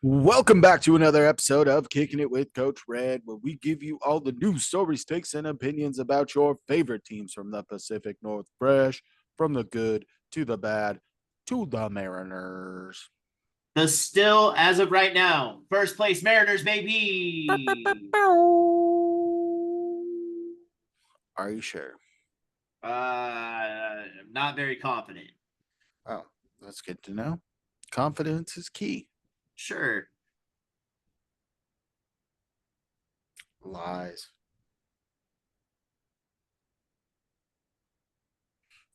Welcome back to another episode of Kicking It with Coach Red, where we give you all the news, stories, takes, and opinions about your favorite teams from the Pacific Northwest, from the good to the bad to the Mariners. The still, as of right now, first place Mariners, maybe. Are you sure? I'm not very confident. Oh, that's good to know. Confidence is key. Sure. Lies.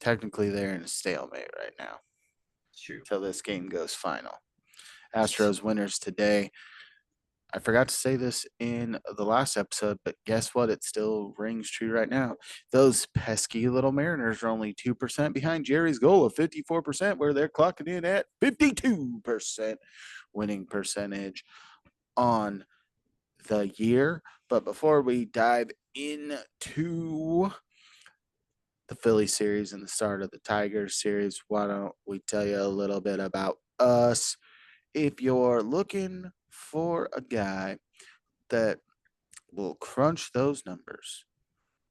Technically, they're in a stalemate right now It's true. until this game goes final. Astros winners today. I forgot to say this in the last episode, but guess what? It still rings true right now. Those pesky little Mariners are only 2% behind Jerry's goal of 54%, where they're clocking in at 52% winning percentage on the year. But before we dive into the Philly series and the start of the Tigers series, why don't we tell you a little bit about us? If you're looking for a guy that will crunch those numbers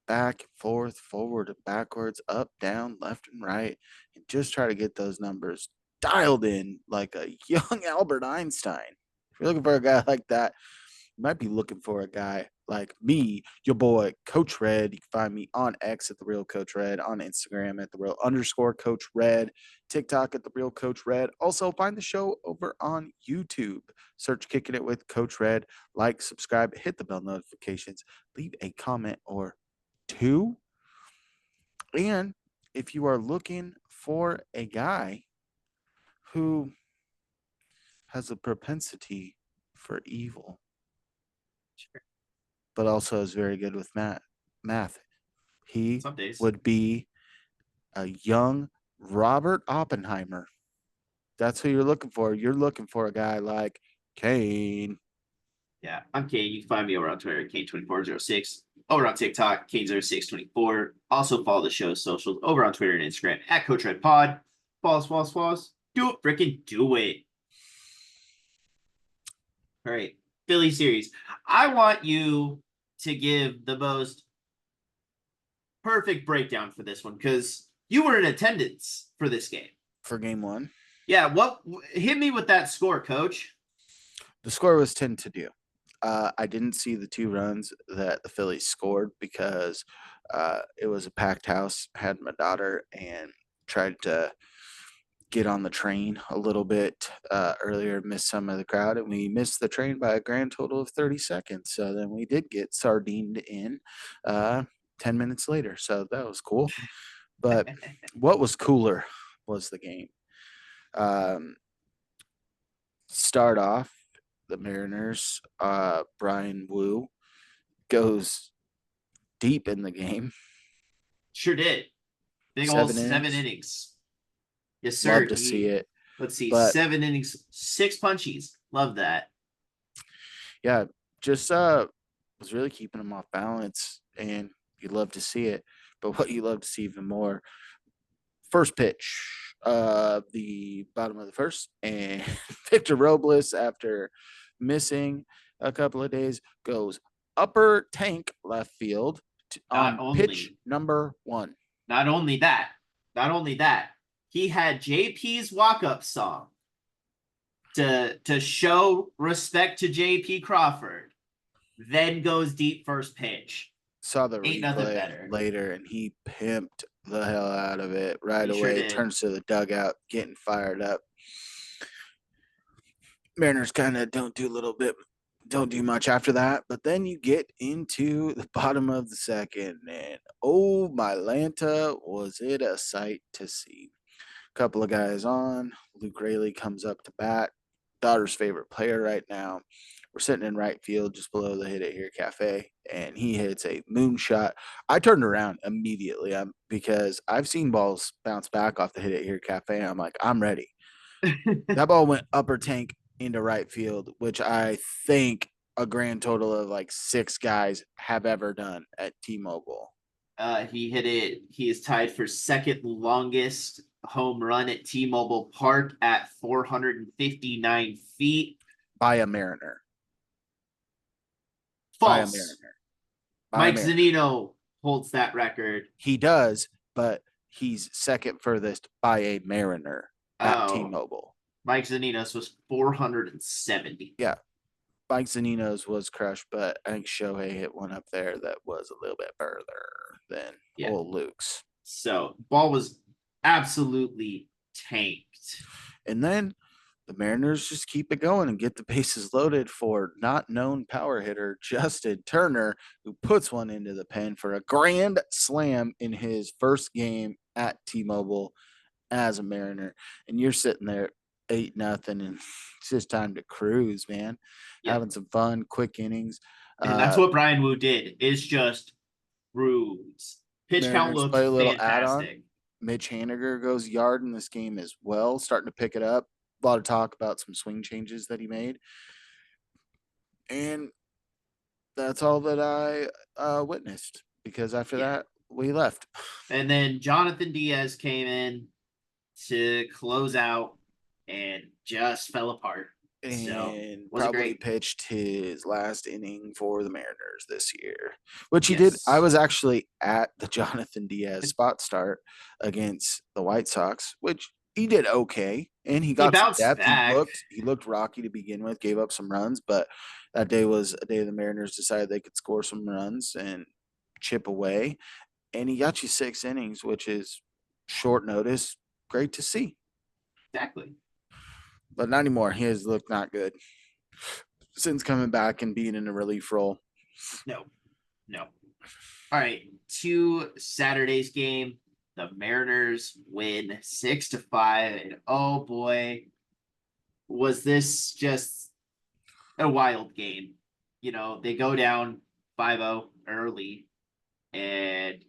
back and forth, forward and backwards, up, down, left and right, and just try to get those numbers dialed in like a young Albert Einstein. If you're looking for a guy like that, you might be looking for a guy like me, your boy, Coach Red. You can find me on X at the Real Coach Red, on Instagram at the Real _ Coach Red, TikTok at the Real Coach Red. Also, find the show over on YouTube. Search Kicking It with Coach Red. Like, subscribe, hit the bell notifications, leave a comment or two. And if you are looking for a guy who has a propensity for evil, Sure. but also is very good with math. He Some days. would be a young Robert Oppenheimer. That's who you're looking for. You're looking for a guy like Cain. Yeah, I'm Kane. You can find me over on Twitter, Kane2406. Over on TikTok, Kane0624. Also follow the show's socials over on Twitter and Instagram at Coach Red Pod. Follow us. Do it, freaking do it. All right. Philly series. I want you to give the most perfect breakdown for this one because you were in attendance for this game. For game one. Yeah, what hit me with that score, coach? The score was 10-2. I didn't see the 2 runs that the Phillies scored because it was a packed house. I had my daughter and tried to get on the train a little bit earlier, missed some of the crowd, and we missed the train by a grand total of 30 seconds. So then we did get sardined in 10 minutes later. So that was cool. But what was cooler was the game. Start off, the Mariners, Brian Wu goes deep in the game. Sure did. Big old 7 innings. Yes, Love sir. to see it. Let's see, But 7 innings, 6 punchies. Love that. yeah, just was really keeping him off balance, and you love to see it. But what you love to see even more, first pitch, the bottom of the first, and Victor Robles, after missing a couple of days, goes upper tank left field Not on pitch only, number 1. not only that, not only that, he had JP's walk-up song to show respect to JP Crawford, then goes deep first pitch. Saw the Ain't nothing replay better. later, and he pimped the hell out of it right He sure away. did. Turns to the dugout, getting fired up. Mariners kind of don't do much after that, but then you get into the bottom of the second, and oh my Lanta, was it a sight to see. A couple of guys on, Luke Rayleigh comes up to bat, daughter's favorite player right now. We're sitting in right field just below the Hit It Here Cafe, and he hits a moonshot. I turned around immediately because I've seen balls bounce back off the Hit It Here Cafe. I'm like, I'm ready. That ball went upper tank into right field, which I think a grand total of like 6 guys have ever done at T-Mobile. He hit it. He is tied for second longest home run at T-Mobile Park at 459 feet. by a Mariner. By a False. Mariner. By a Mike Mariner. Zunino holds that record. He does, but he's second furthest by a Mariner at Oh, T-Mobile. Mike Zunino's was 470. Yeah, Mike Zanino's was crushed, but I think Shohei hit one up there that was a little bit further than Yeah. old Luke's. So ball was absolutely tanked. And then the Mariners just keep it going and get the bases loaded for not known power hitter Justin Turner, who puts one into the pen for a grand slam in his first game at T-Mobile as a Mariner. And you're sitting there 8-0, and it's just time to cruise, man. Yep. Having some fun, quick innings. And that's what Brian Wu did, is just cruise. Pitch count Mariners looked play a little add-on. fantastic. Mitch Haniger goes yard in this game as well, starting to pick it up. A lot of talk about some swing changes that he made. And that's all that I witnessed, because after that, we left. And then Jonathan Diaz came in to close out and just fell apart. So And was it probably great? pitched his last inning for the Mariners this year, which he did. I Yes. was actually at the Jonathan Diaz spot start against the White Sox, which he did okay, and he He got some bounced depth. back. He looked rocky to begin with, gave up some runs, but that day was a day the Mariners decided they could score some runs and chip away, and he got you 6 innings, which is short notice. Great to see, Exactly. but not anymore. He has looked not good since coming back and being in a relief role. No. No. All right. To Saturday's game. The Mariners win 6-5. And oh boy, was this just a wild game. You know, they go down 5-0 early and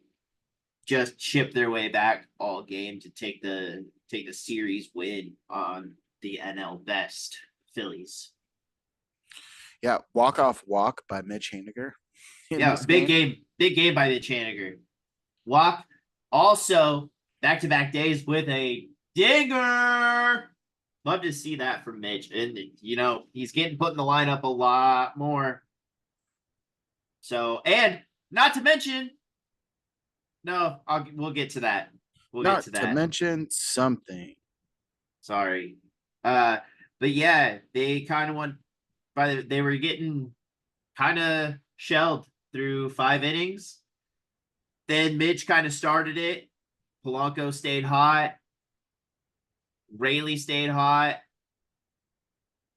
just chip their way back all game to take the series win on the NL Best Phillies. Yeah, walk-off walk by Mitch Haniger in Yeah, this game. big game by the Chaniger. Walk also back-to-back days with a dinger. Love to see that from Mitch. And, you know, he's getting put in the lineup a lot more. So, and not to mention, no, we'll get to that. We'll get Not to to that. mention something. Sorry. But yeah, they kind of went they were getting kind of shelled through 5 innings. Then Mitch kind of started it. Polanco stayed hot. Rayleigh stayed hot.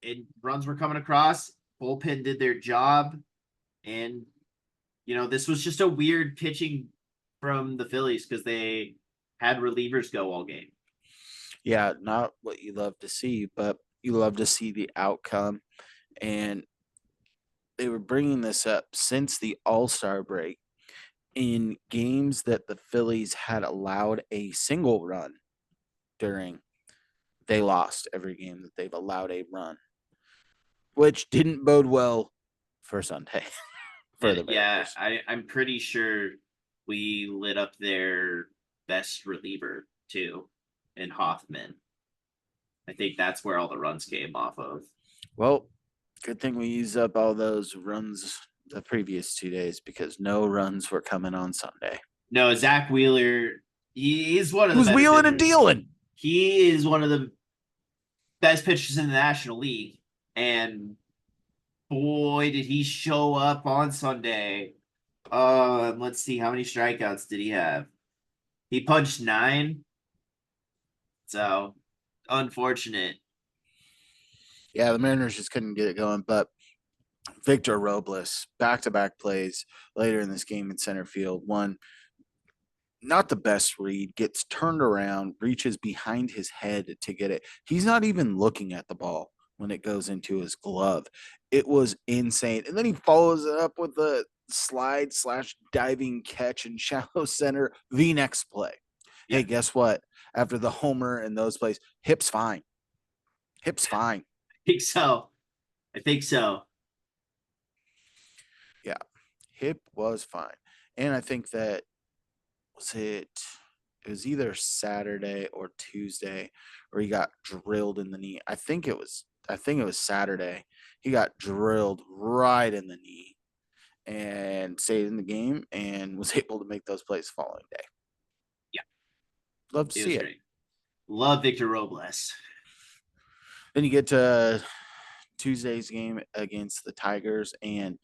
And runs were coming across. Bullpen did their job. And, you know, this was just a weird pitching from the Phillies because they had relievers go all game. Yeah, not what you love to see, but you love to see the outcome. And they were bringing this up since the All-Star break in games that the Phillies had allowed a single run during. They lost every game that they've allowed a run, which didn't bode well for Sunday for the Yeah, Mariners. I'm pretty sure we lit up their best reliever too in Hoffman. I think that's where all the runs came off of. Well, good thing we used up all those runs the previous 2 days, because no runs were coming on Sunday. No, Zach Wheeler, he's one of He the was better wheeling and pitchers. dealing. He is one of the best pitchers in the National League. And boy, did he show up on Sunday. Let's see, how many strikeouts did he have? He punched 9. So unfortunate. Yeah, the Mariners just couldn't get it going. But Victor Robles, back-to-back plays later in this game in center field. One, not the best read, gets turned around, reaches behind his head to get it. He's not even looking at the ball when it goes into his glove. It was insane. And then he follows it up with a slide / diving catch in shallow center the next play. Yeah. Hey, guess what? After the homer and those plays, hip's fine. Hip's fine. I think so. I think so. Yeah, hip was fine. And I think that it was either Saturday or Tuesday where he got drilled in the knee. I think it was I think it was Saturday. He got drilled right in the knee and stayed in the game and was able to make those plays the following day. Yeah, Love to it see was it. great. Love Victor Robles. Then you get to Tuesday's game against the Tigers, and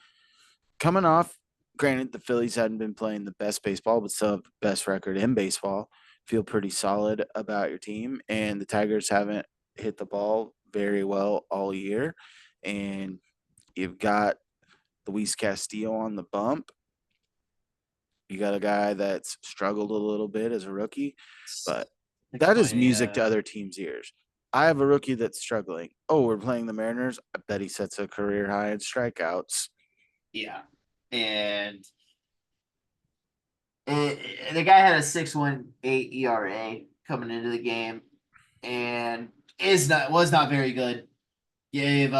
coming off, granted, the Phillies hadn't been playing the best baseball, but still have the best record in baseball. Feel pretty solid about your team, and the Tigers haven't hit the ball very well all year. And you've got Luis Castillo on the bump. You got a guy that's struggled a little bit as a rookie, but It's that is funny. music to other teams' ears. I have a rookie that's struggling. Oh, we're playing the Mariners. I bet he sets a career high in strikeouts. Yeah, and the guy had a 6.18 ERA coming into the game, and was not very good. Gave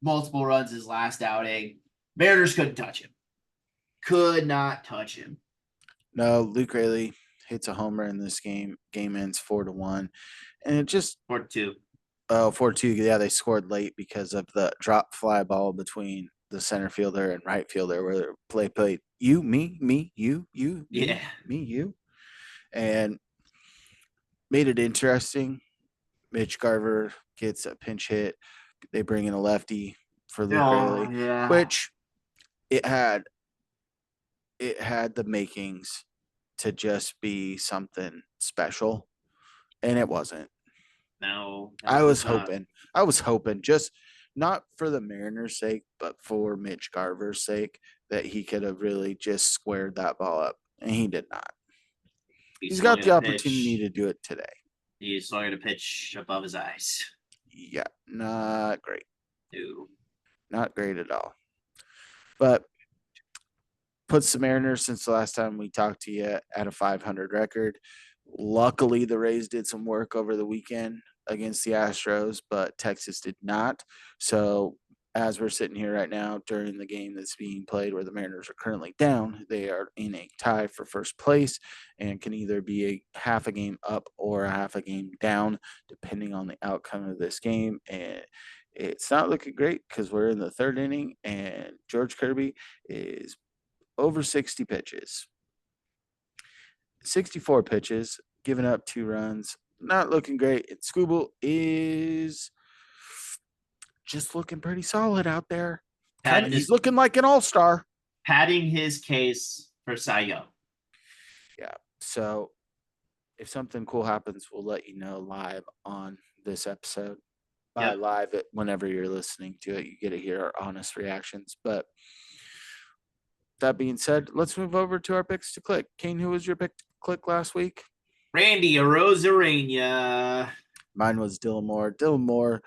multiple runs his last outing. Mariners couldn't touch him. Could not touch him. No, Luke Rayleigh hits a homer in this game. Game ends 4-1, and it just 4-2. 4-2. Yeah, they scored late because of the drop fly ball between the center fielder and right fielder, where the play played you, me, you, Yeah. me, you, and made it interesting. Mitch Garver gets a pinch hit. They bring in a lefty for Luke Oh Rayleigh, yeah. which it had it had the makings to just be something special, and it wasn't. No, I it was was not. hoping. I was hoping just not for the Mariners' sake, but for Mitch Garver's sake, that he could have really just squared that ball up, and he did not. He He's swung got at the a opportunity pitch. to do it today. He swung at a pitch above his eyes. Yeah, not great. No. Not great at all. But puts the Mariners since the last time we talked to you at a 500 record. Luckily, the Rays did some work over the weekend against the Astros, but Texas did not. So, as we're sitting here right now during the game that's being played where the Mariners are currently down, they are in a tie for first place and can either be a half a game up or a half a game down, depending on the outcome of this game. And it's not looking great because we're in the third inning and George Kirby is over 60 pitches, 64 pitches, giving up 2 runs. Not looking great. And Scooble is just looking pretty solid out there. Kind of, Patting he's his looking like an all-star. patting his case for Cy Young. Yeah. So if something cool happens, we'll let you know live on this episode. By Yep. live, whenever you're listening to it, you get to hear our honest reactions. But that being said, let's move over to our picks to click. Kane, who was your pick to click last week? Randy Arozarena Mine was Dylan Moore. Dylan Moore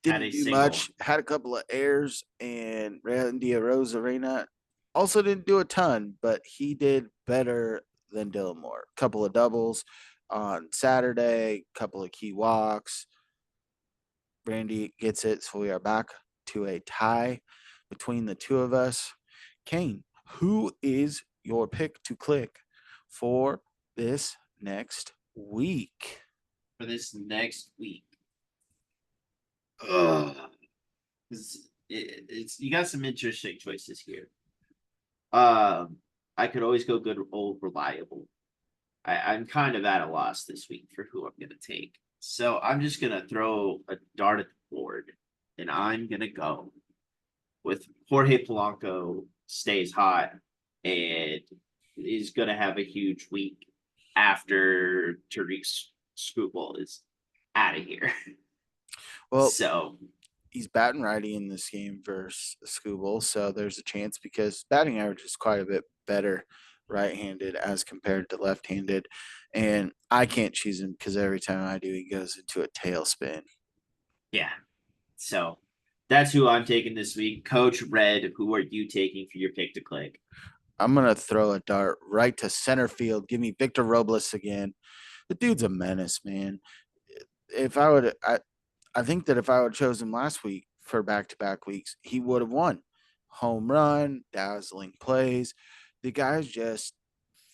had didn't a do single. much, had a couple of errors, and Randy Arozarena also didn't do a ton, but he did better than Dylan Moore. A couple of doubles on Saturday, a couple of key walks. Randy gets it, so we are back to a tie between the two of us. Kane, who is your pick to click for this next week? For this next week. Ugh. It's you got some interesting choices here. I could always go good old reliable. I'm kind of at a loss this week for who I'm gonna take. So I'm just gonna throw a dart at the board, and I'm gonna go with Jorge Polanco stays hot and is gonna have a huge week after Tariq Skubal is out of here. Well, So he's batting righty in this game versus Scooble, so there's a chance because batting average is quite a bit better right-handed as compared to left-handed, and I can't choose him because every time I do, he goes into a tailspin. yeah. So that's who I'm taking this week. Coach Red, who are you taking for your pick to click? I'm gonna throw a dart right to center field. Give me Victor Robles again. The dude's a menace, man. If I would, I think that if I would have chosen him last week for back-to-back weeks, he would have won. Home run, dazzling plays. The guy's just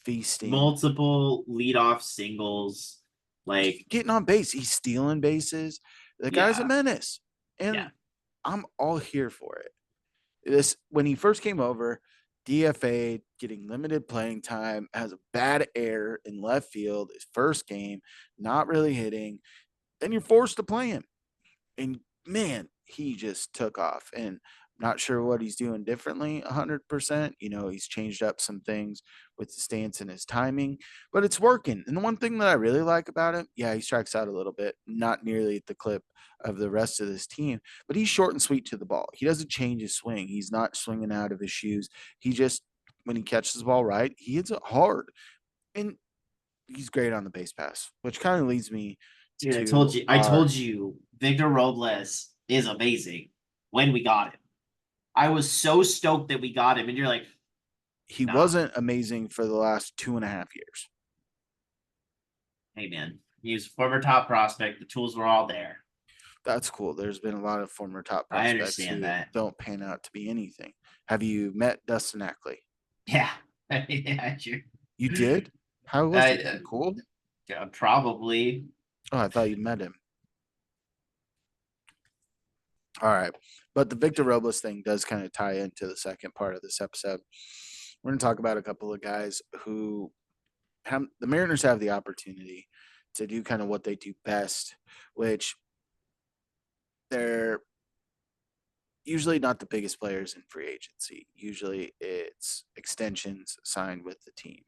feasting, Multiple leadoff singles. Like, getting on base. He's stealing bases. The guy's a Yeah. menace, Yeah. and I'm all here for it. This when he first came over, DFA, getting limited playing time, has a bad error in left field, his first game, not really hitting. Then you're forced to play him. And man, he just took off. And not sure what he's doing differently 100%. He's changed up some things with the stance and his timing, but it's working. And the one thing that I really like about him, yeah, he strikes out a little bit, not nearly at the clip of the rest of this team, but he's short and sweet to the ball. He doesn't change his swing. He's not swinging out of his shoes. He just, when he catches the ball right, he hits it hard. And he's great on the base pass, which kind of leads me Dude, to I told you, Victor Robles is amazing when we got him. I was so stoked that we got him, and you're like, he nah, wasn't amazing for the last 2.5 years. hey man, he was a former top prospect. The tools were all there. That's cool. There's been a lot of former top I prospects understand who that. don't pan out to be anything. Have you met Dustin Ackley? Yeah. Yeah, sure. You did? How was he? I, Cool? yeah, probably. Oh, I thought you met him. All right. But the Victor Robles thing does kind of tie into the second part of this episode. We're going to talk about a couple of guys who have the Mariners have the opportunity to do kind of what they do best, which they're usually not the biggest players in free agency. Usually it's extensions signed with the team.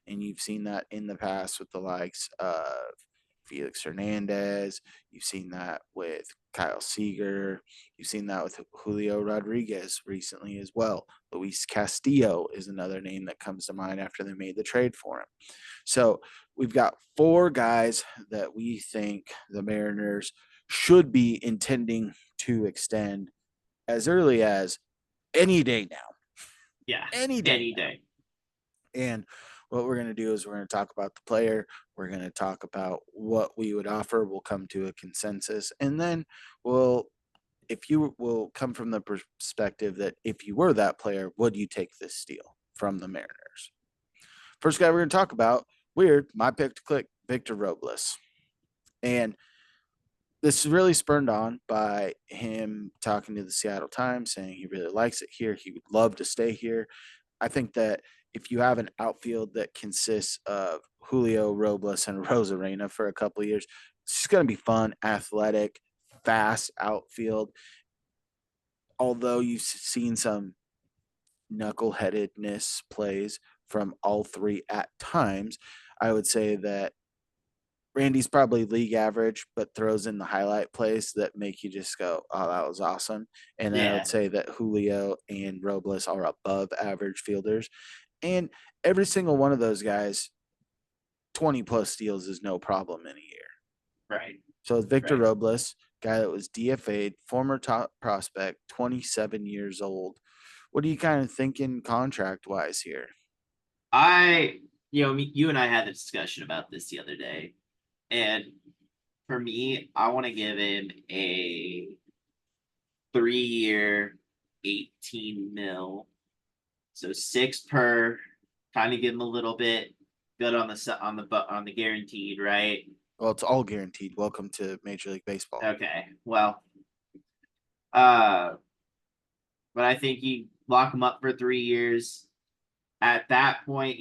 And you've seen that in the past with the likes of Felix Hernandez. You've seen that with Kyle Seager. You've seen that with Julio Rodriguez recently as well. Luis Castillo is another name that comes to mind after they made the trade for him. So we've got four guys that we think the Mariners should be intending to extend as early as any day now. Yeah, Any day any now. day. And what we're going to do is we're going to talk about the player. We're going to talk about what we would offer. We'll come to a consensus. And then if you will come from the perspective that if you were that player, would you take this steal from the Mariners? First guy we're going to talk about, weird, my pick to click, Victor Robles. And this is really spurred on by him talking to the Seattle Times, saying he really likes it here. He would love to stay here. I think that if you have an outfield that consists of Julio, Robles, and Rosarena for a couple of years, it's just going to be fun, athletic, fast outfield. Although you've seen some knuckleheadedness plays from all three at times, I would say that Randy's probably league average, but throws in the highlight plays that make you just go, "Oh, that was awesome." And then I would Yeah, say that Julio and Robles are above average fielders, and every single one of those guys, 20 plus steals is no problem in a year. right, So it's Victor right. Robles, guy that was DFA'd, former top prospect, 27 years old. What are you kind of thinking contract wise here? You and I had a discussion about this the other day, and for me, I want to give him a 3 year, 18 mil. So six per, kind of give him a little bit good on the guaranteed, right? Well, it's all guaranteed. Welcome to Major League Baseball. Okay. Well, uh, but I think you lock him up for 3 years. At that point,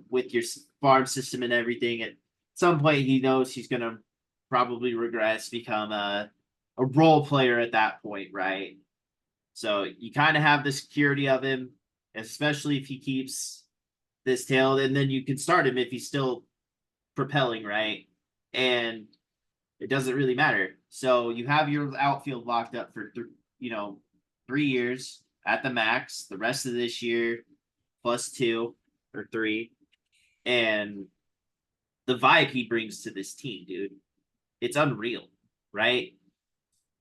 with your farm system and everything, at some point he knows he's gonna probably regress, become a role player at that point, right? So you kind of have the security of him, especially if he keeps this tail, and then you can start him if he's still propelling, right? And it doesn't really matter. So you have your outfield locked up for 3 years at the max. The rest of this year plus 2 or 3, and the vibe he brings to this team, dude, it's unreal, right?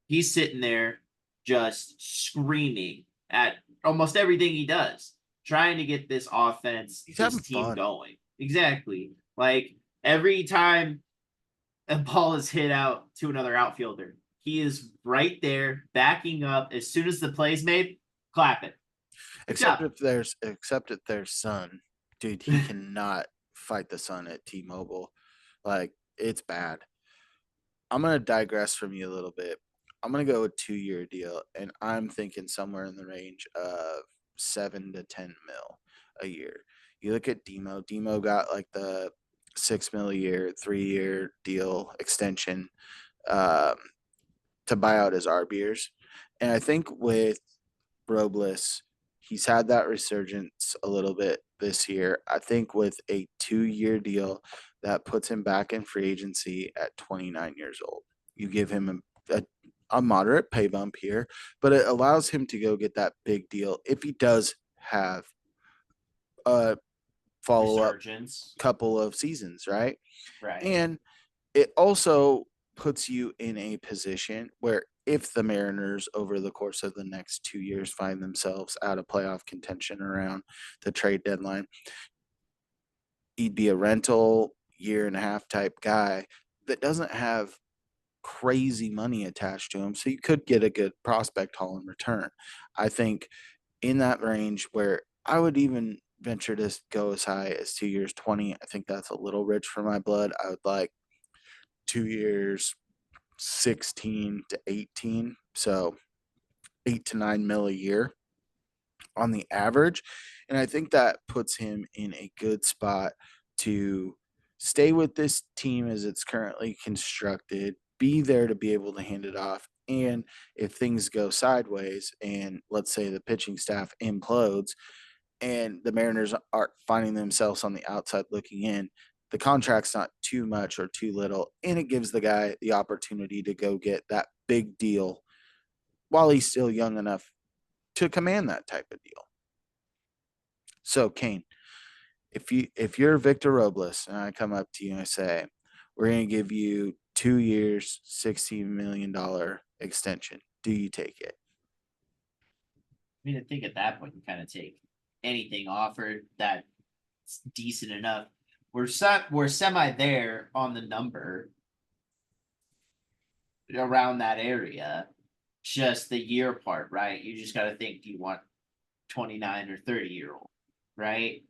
He's sitting there just screaming at almost everything he does, trying to get this offense, He's this having team fun. going. Exactly. Like every time a ball is hit out to another outfielder, he is right there backing up. As soon as the play's made, clap it. Good job. Except if there's sun, dude, he cannot fight the sun at T-Mobile. Like it's bad. I'm gonna digress from you a little bit. I'm gonna go with 2-year deal, and I'm thinking somewhere in the range of 7 to 10 mil a year. You look at Demo. Demo got like the 6 mil a year, 3-year deal extension um, to buy out his RBers, and I think with Robles, he's had that resurgence a little bit this year. I think with a 2-year deal, that puts him back in free agency at 29 years old. You give him a moderate pay bump here, but it allows him to go get that big deal if he does have a follow up Resurgence. couple of seasons, right? Right. And it also puts you in a position where if the Mariners over the course of the next 2 years find themselves out of playoff contention around the trade deadline, he'd be a rental year and a half type guy that doesn't have crazy money attached to him. So you could get a good prospect haul in return. I think in that range where I would even venture to go as high as 2 years, 20. I think that's a little rich for my blood. I would like 2 years, 16 to 18. So 8 to 9 mil a year on the average. And I think that puts him in a good spot to stay with this team as it's currently constructed, be there to be able to hand it off. And if things go sideways and let's say the pitching staff implodes and the Mariners are finding themselves on the outside looking in, the contract's not too much or too little. And it gives the guy the opportunity to go get that big deal while he's still young enough to command that type of deal. So, Kane, if you're Victor Robles and I come up to you and I say, we're going to give you 2 years, $16 million extension, do you take it? I mean, I think at that point you kind of take anything offered that's decent enough. We're semi there on the number around that area. Just the year part, right? You just got to think, do you want 29 or 30-year-old, right?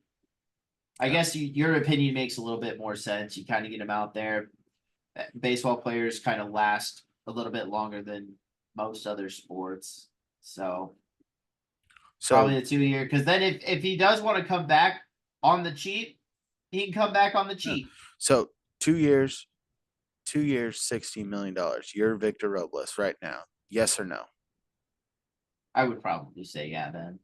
I Yeah. guess your opinion makes a little bit more sense. You kind of get them out there. Baseball players kind of last a little bit longer than most other sports. So So, probably a 2 year. Because then if he does want to come back on the cheap, he can come back on the yeah. cheap. So 2 years, 2 years, $16 million. You're Victor Robles right now. Yes or no? I would probably say yeah then.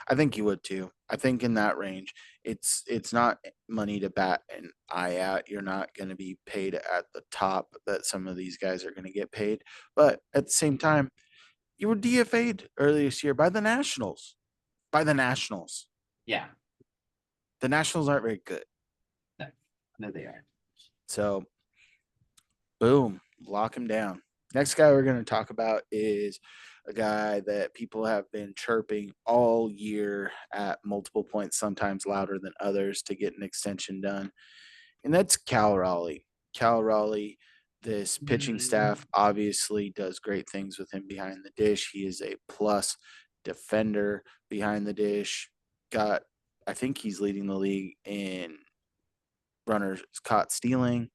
I think you would too. I think in that range, it's not money to bat an eye at. You're not going to be paid at the top that some of these guys are going to get paid. But at the same time, you were DFA'd earlier this year by the Nationals. By the Nationals. Yeah. The Nationals aren't very good. No, no they are. So, boom, lock him down. Next guy we're going to talk about is a guy that people have been chirping all year at multiple points, sometimes louder than others, to get an extension done. And that's Cal Raleigh. Cal Raleigh, this pitching staff obviously does great things with him behind the dish. He is a plus defender behind the dish. I think he's leading the league in runners caught stealing.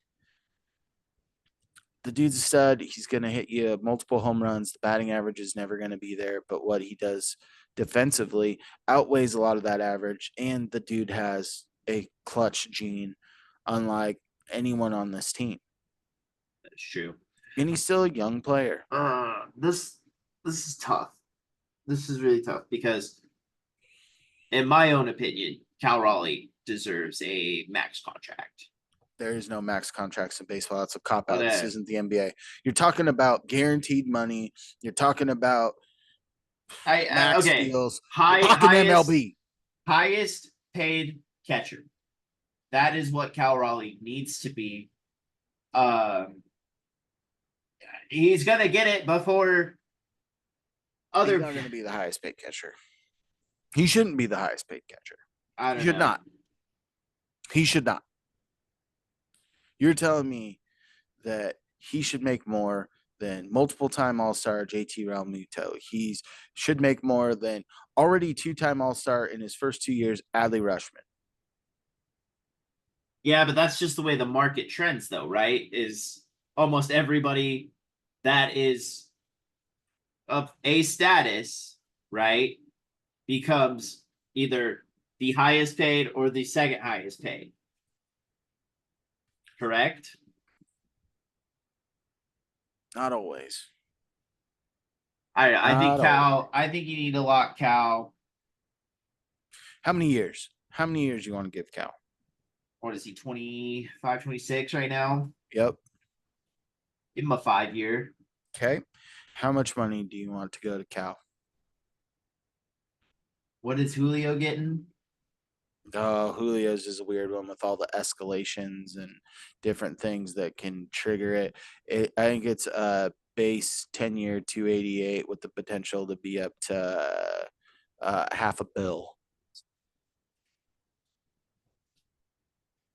The dude's a stud. He's going to hit you multiple home runs. The batting average is never going to be there, but what he does defensively outweighs a lot of that average. And the dude has a clutch gene, unlike anyone on this team. That's true. And he's still a young player. This is tough. This is really tough because, in my own opinion, Cal Raleigh deserves a max contract. There is no max contracts in baseball. That's a cop But out. This isn't the NBA. You're talking about guaranteed money. You're talking about I max okay. deals. We're High talking highest MLB. highest paid catcher. That is what Cal Raleigh needs to be. Um, he's gonna get it before He's other. not going to be the highest paid catcher. He shouldn't be the highest paid catcher. I He don't should know. not. He should not. You're telling me that he should make more than multiple time All Star JT Realmuto. He should make more than already 2-time All Star in his first 2 years, Adley Rushman. Yeah, but that's just the way the market trends, though, right? Is almost everybody that is of a status, right, becomes either the highest paid or the second highest paid. Correct? Not always. I think Not always. Cal. I think you need to lock Cal. How many years? How many years you want to give Cal? What is he? 25, 26 right now. Yep. Give him a 5 year. Okay. How much money do you want to go to Cal? What is Julio getting? Julio's is a weird one with all the escalations and different things that can trigger it. I think it's a base 10-year 288 with the potential to be up to half a bill.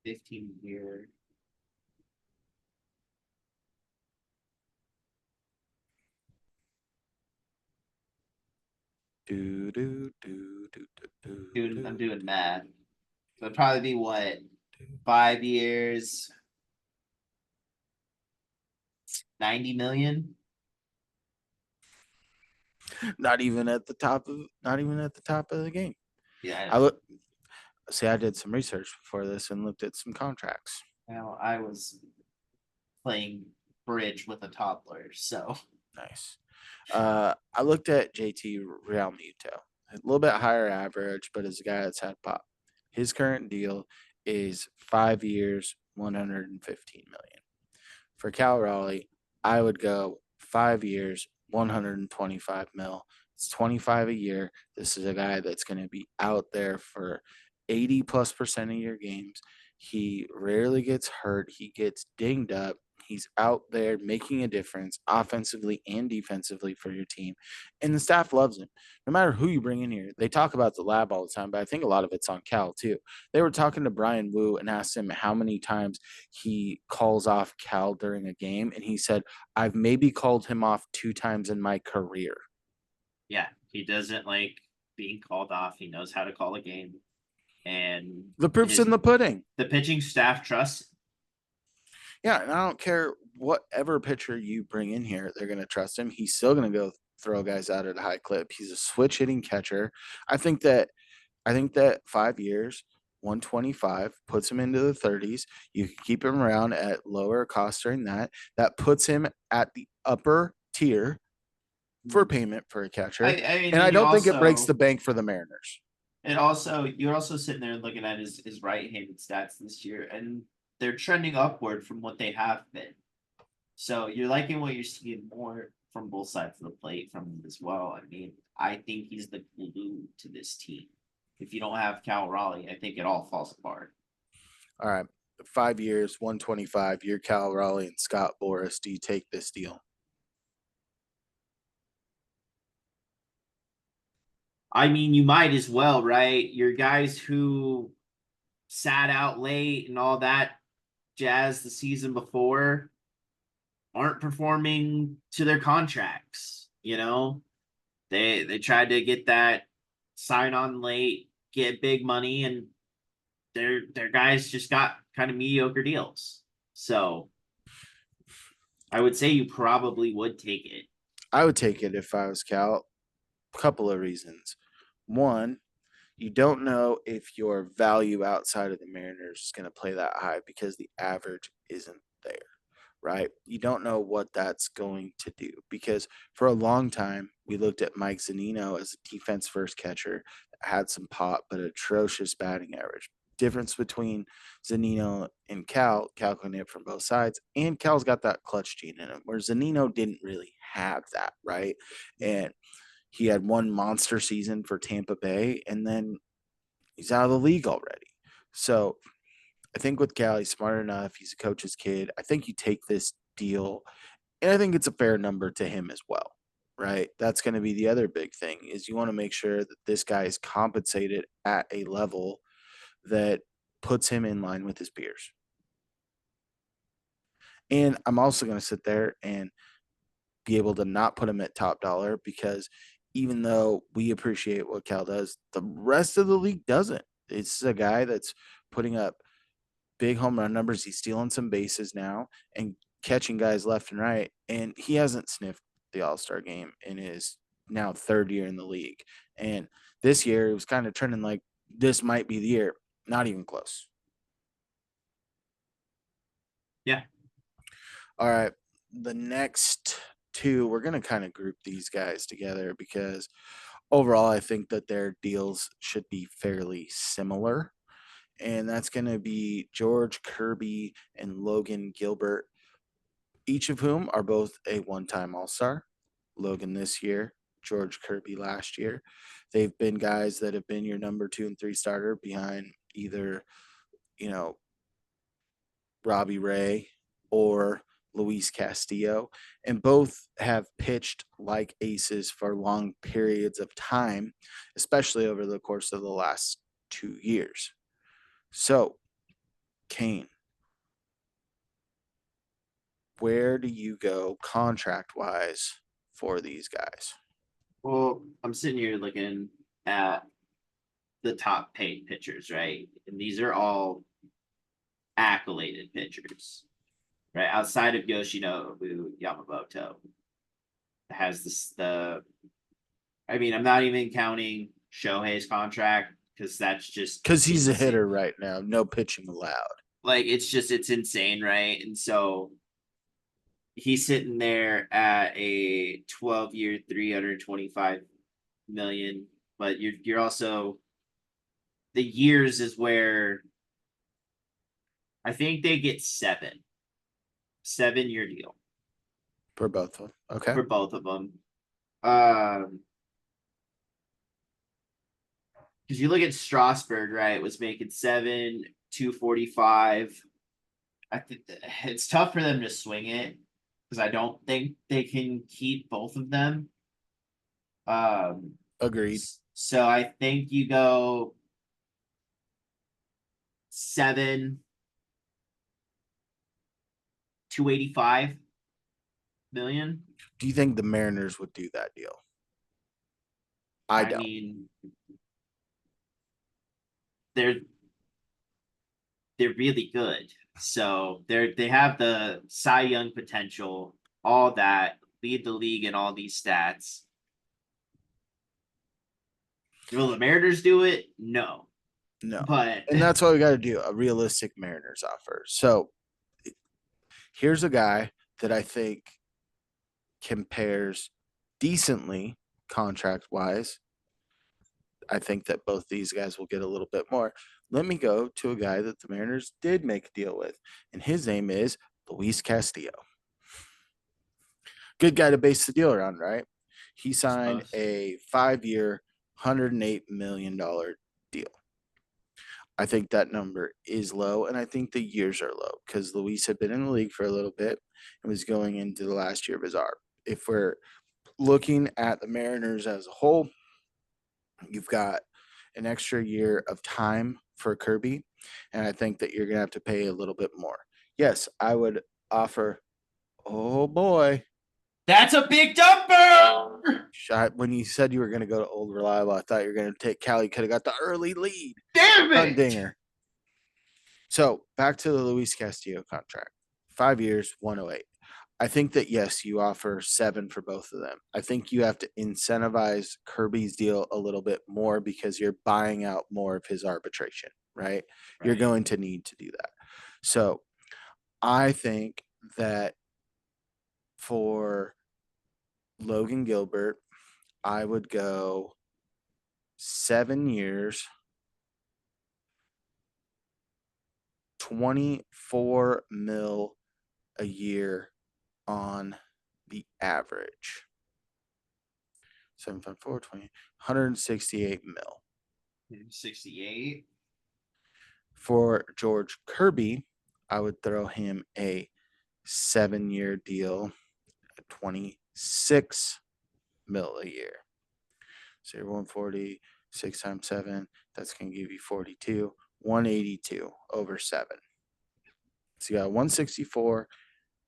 15 year. Do, do, do, do, do, do, Dude, I'm do, doing math. So it'd probably be what? 5 years, 90 million. not even at the top of the game. Yeah, I I know. look See, I did some research before this and looked at some contracts. Well, I was playing bridge with a toddler, so Nice. I looked at JT Realmuto, a little bit higher average, but as a guy that's had pop. His current deal is 5 years, 115 million. For Cal Raleigh, I would go 5 years, 125 mil. It's 25 a year. This is a guy that's going to be out there for 80+% of your games. He rarely gets hurt. He gets dinged up. He's out there making a difference offensively and defensively for your team. And the staff loves him. No matter who you bring in here, they talk about the lab all the time, but I think a lot of it's on Cal too. They were talking to Brian Wu and asked him how many times he calls off Cal during a game. And he said, I've maybe called him off 2 times in my career. yeah, he doesn't like being called off. He knows how to call a game, and The proof's his in the pudding. the pitching staff trusts. Yeah, and I don't care whatever pitcher you bring in here, they're going to trust him. He's still going to go throw guys out at a high clip. He's a switch hitting catcher. I think that I think that 5 years, 125 puts him into the 30s. You can keep him around at lower cost during that. That puts him at the upper tier for payment for a catcher. I mean, And I then you don't think it breaks the also bank for the Mariners. and also you're also sitting there looking at his right-handed stats this year, and they're trending upward from what they have been. So you're liking what you're seeing more from both sides of the plate from him as well. I mean, I think he's the glue to this team. If you don't have Cal Raleigh, I think it all falls apart. All right. 5 years, 125. You're Cal Raleigh and Scott Boras. Do you take this deal? I mean, you might as well, right? Your guys who sat out late and all that jazz the season before aren't performing to their contracts. They tried to get that sign on late, get big money, and their guys just got kind of mediocre deals. So I would say you probably would take it. I would take it if I was Cal. A couple of reasons. One, you don't know if your value outside of the Mariners is going to play that high because the average isn't there, right? You don't know what that's going to do because for a long time, we looked at Mike Zunino as a defense first catcher that had some pop, but atrocious batting average. Difference between Zanino and Cal can hit from both sides, and Cal's got that clutch gene in him, where Zanino didn't really have that, right? And he had one monster season for Tampa Bay, and then he's out of the league already. So I think with Cal, he's smart enough. He's a coach's kid. I think you take this deal, and I think it's a fair number to him as well, right? That's going to be the other big thing is you want to make sure that this guy is compensated at a level that puts him in line with his peers. And I'm also going to sit there and be able to not put him at top dollar because even though we appreciate what Cal does, the rest of the league doesn't. It's a guy that's putting up big home run numbers. He's stealing some bases now and catching guys left and right, and he hasn't sniffed the All-Star game in his now third year in the league. And this year, it was kind of turning like this might be the year. Not even close. Yeah. All right. The next two, we're going to kind of group these guys together because overall, I think that their deals should be fairly similar. And that's going to be George Kirby and Logan Gilbert, each of whom are both a one-time All-Star. Logan this year, George Kirby last year. They've been guys that have been your number 2 and 3 starter behind either, you know, Robbie Ray or Luis Castillo, and both have pitched like aces for long periods of time, especially over the course of the last 2 years. So, Kane, where do you go contract wise for these guys? Well, I'm sitting here looking at the top paid pitchers, right? And these are all accoladed pitchers, right? Outside of Yoshinobu Yamamoto, has this the. I mean, I'm not even counting Shohei's contract because that's just Because he's a insane. hitter right now, no pitching allowed. Like it's insane, right? And so he's sitting there at a 12-year, 325 million. But you're also the years is where I think they get 7 year deal For both of them. Okay. for both of them. Because you look at Strasburg, right? Was making 245. I think it's tough for them to swing it because I don't think they can keep both of them. Agreed. So I think you go 7, 285 million. Do you think the Mariners would do that deal? I I don't. mean, they're they're really good. So they have the Cy Young potential, all that, lead the league in all these stats. Will the Mariners do it? No. No. But And that's what we got to do, a realistic Mariners offer. So here's a guy that I think compares decently contract wise. I think that both these guys will get a little bit more. Let me go to a guy that the Mariners did make a deal with, and his name is Luis Castillo. Good guy to base the deal around, right? He signed a 5-year, $108 million deal. I think that number is low, and I think the years are low because Luis had been in the league for a little bit and was going into the last year of his arm. If we're looking at the Mariners as a whole, you've got an extra year of time for Kirby, and I think that you're going to have to pay a little bit more. Yes, I would offer, oh boy. that's a big number. When you said you were going to go to Old Reliable, I thought you were going to take Cali, could have got the early lead. Damn it. Dinger. So back to the Luis Castillo contract. 5 years, 108. I think that yes, you offer 7 for both of them. I think you have to incentivize Kirby's deal a little bit more because you're buying out more of his arbitration, right? You're going to need to do that. So I think that for Logan Gilbert, I would go 7 years, 24 mil a year on the average. 754, 20, 168 mil. 68. For George Kirby, I would throw him a 7-year deal at 26 mil a year. So you're 140, 6 times 7, that's going to give you 42, 182 over 7. So you got 164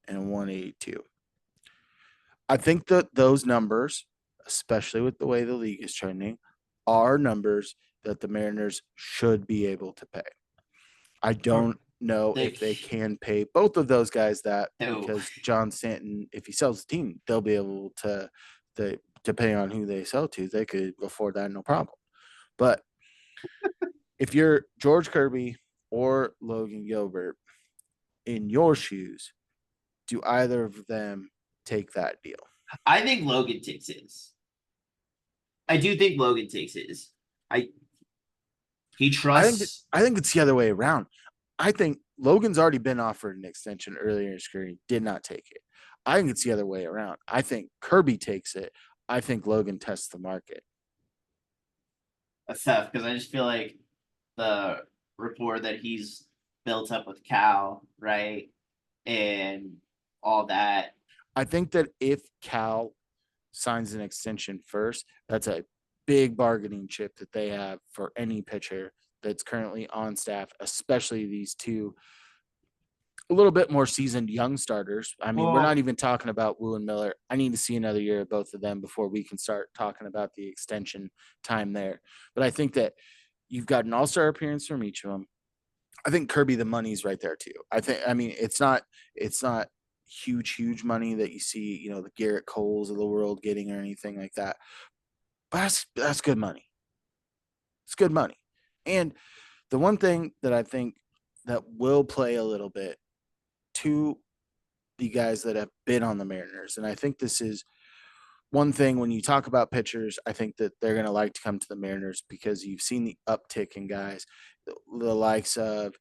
and 182. I think that those numbers, especially with the way the league is trending, are numbers that the Mariners should be able to pay. I don't know They, if they can pay both of those guys that, oh, because John Stanton, if he sells the team, they'll be able to depending on who they sell to, they could afford that no problem. But if you're George Kirby or Logan Gilbert in your shoes, do either of them take that deal? I think Logan takes his. I do think Logan takes his. I he I think trusts. I think it's the other way around. I think Logan's already been offered an extension earlier in his career. He did not take it. I think it's the other way around. I think Kirby takes it. I think Logan tests the market. That's tough because I just feel like the rapport that he's built up with Cal, right, and all that. I think that if Cal signs an extension first, that's a big bargaining chip that they have for any pitcher that's currently on staff, especially these two a little bit more seasoned young starters. I mean, we're not Well, even talking about Wu and Miller. I need to see another year of both of them before we can start talking about the extension time there. But I think that you've got an all-star appearance from each of them. I think Kirby, the money's right there too. I mean, it's not huge money that you see, the Garrett Coles of the world getting or anything like that. But that's good money. It's good money. And the one thing that I think that will play a little bit to the guys that have been on the Mariners, and I think this is one thing when you talk about pitchers, I think that they're going to like to come to the Mariners because you've seen the uptick in guys, the likes of,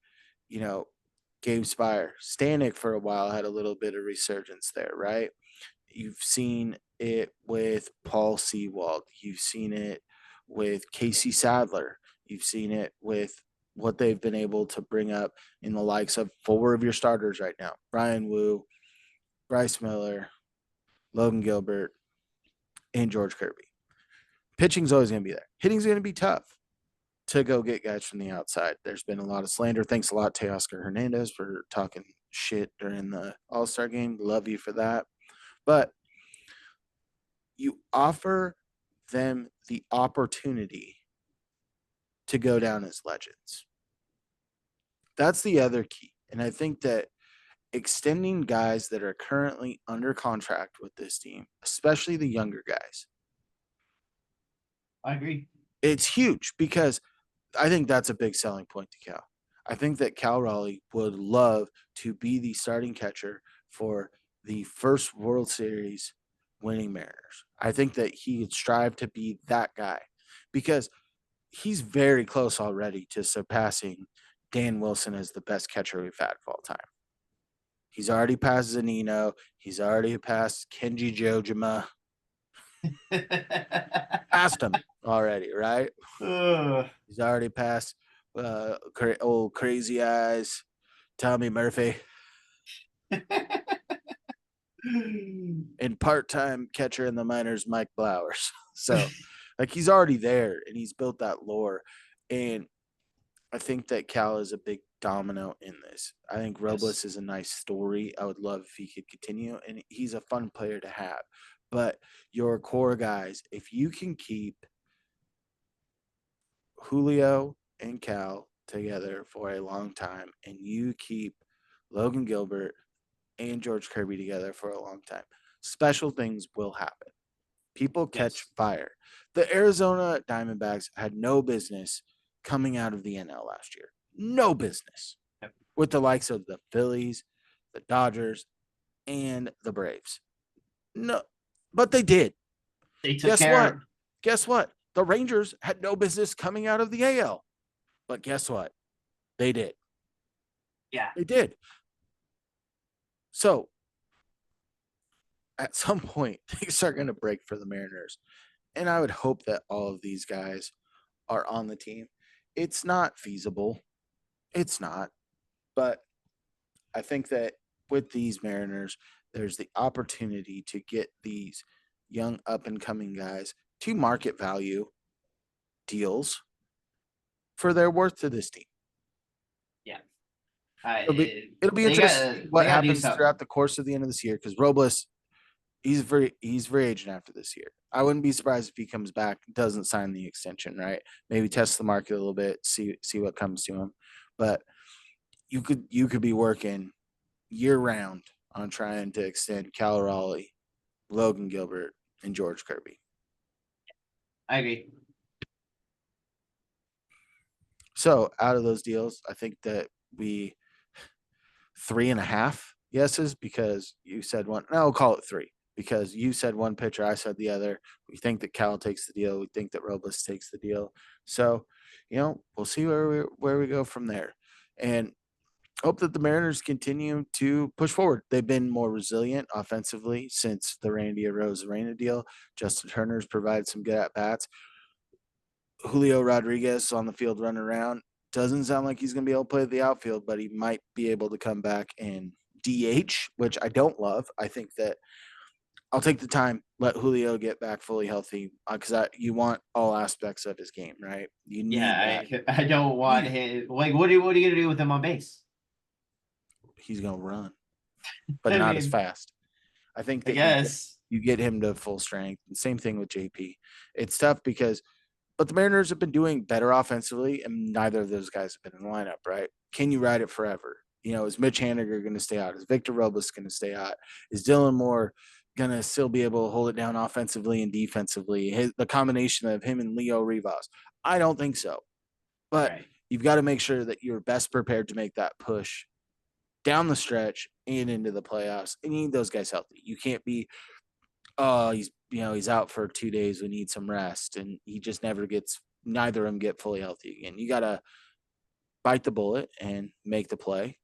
you know, Gabe Spire, Stanek for a while had a little bit of resurgence there, right? You've seen it with Paul Sewald. You've seen it with Casey Sadler. You've seen it with what they've been able to bring up in the likes of four of your starters right now: Brian Wu, Bryce Miller, Logan Gilbert, and George Kirby. Pitching's always going to be there. Hitting's going to be tough to go get guys from the outside. There's been a lot of slander. Thanks a lot to Oscar Hernandez for talking shit during the All-Star game. Love you for that. But you offer them the opportunity to go down as legends. That's the other key. And I think that extending guys that are currently under contract with this team, especially the younger guys, I agree. it's huge because I think that's a big selling point to Cal. I think that Cal Raleigh would love to be the starting catcher for the first World Series winning Mariners. I think that he would strive to be that guy because he's very close already to surpassing Dan Wilson as the best catcher we've had of all time. He's already passed Zanino. He's already passed Kenji Jojima. Passed him already, right? He's already passed old crazy eyes, Tommy Murphy, and part-time catcher in the minors, Mike Blowers. So, like, he's already there, and he's built that lore. And I think that Cal is a big domino in this. I think Yes. Robles is a nice story. I would love if he could continue, and he's a fun player to have. But your core guys, if you can keep Julio and Cal together for a long time, and you keep Logan Gilbert and George Kirby together for a long time, special things will happen. People catch Yes. fire. The Arizona Diamondbacks had no business coming out of the NL last year. No business. Yep. With the likes of the Phillies, the Dodgers, and the Braves. No, but they did. They took Guess care what? of. Guess what? The Rangers had no business coming out of the AL. But guess what? They did. Yeah. They did. So at some point, things are going to break for the Mariners. And I would hope that all of these guys are on the team. It's not feasible. It's not. But I think that with these Mariners, there's the opportunity to get these young up and coming guys to market value deals for their worth to this team. Yeah. It'll be They interesting to got see they what got to do happens something. throughout the course of the end of this year because Robles, he's free agent after this year. I wouldn't be surprised if he comes back, doesn't sign the extension, right? Maybe test the market a little bit, see what comes to him. But you could be working year round on trying to extend Cal Raleigh, Logan Gilbert, and George Kirby. I agree. So out of those deals, I think that we 3.5 yeses because you said one. No, I'll call it three because you said one pitcher, I said the other. We think that Cal takes the deal. We think that Robles takes the deal. So, we'll see where we go from there, and hope that the Mariners continue to push forward. They've been more resilient offensively since the Randy Arozarena deal. Justin Turner's provided some good at bats. Julio Rodriguez on the field running around. Doesn't sound like he's going to be able to play the outfield, but he might be able to come back and DH, which I don't love. I think that I'll take the time, let Julio get back fully healthy because you want all aspects of his game, right? You need Yeah, that. I don't want Need him. Like, what are you gonna do with him on base? He's going to run, but I not as mean, fast. I think I that guess. you get him to full strength. Same thing with JP. It's tough because but the Mariners have been doing better offensively, and neither of those guys have been in the lineup, right? Can you ride it forever? Is Mitch Haniger going to stay out? Is Victor Robles going to stay out? Is Dylan Moore going to still be able to hold it down offensively and defensively? The combination of him and Leo Rivas. I don't think so. But Right. you've got to make sure that you're best prepared to make that push down the stretch and into the playoffs. And you need those guys healthy. You can't be, oh, he's out for 2 days. We need some rest, and he just never gets. Neither of them get fully healthy again. You gotta bite the bullet and make the play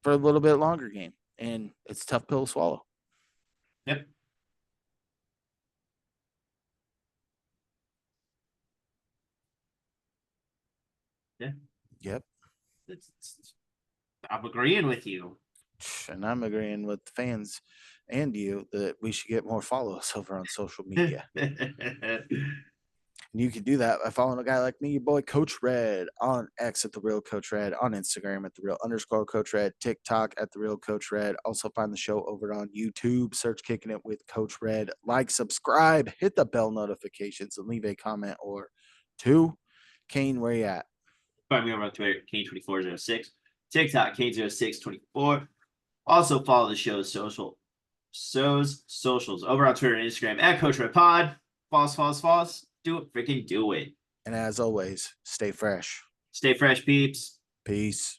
for a little bit longer game, and it's a tough pill to swallow. Yep. Yeah. Yep, I'm agreeing with you. and I'm agreeing with the fans and you that we should get more follows over on social media. And you can do that by following a guy like me, your boy Coach Red, on X at the Real Coach Red, on Instagram at the Real _ Coach Red, TikTok at the Real Coach Red. Also find the show over on YouTube. Search Kicking It with Coach Red. Like, subscribe, hit the bell notifications, and leave a comment or two. Kane, where you at? Find me over on Twitter, Kane2406. TikTok, Kane0624. Also follow the show's socials over on Twitter and Instagram at Coach Red Pod. False. Do it, freaking do it. And as always, stay fresh. Stay fresh, peeps. Peace.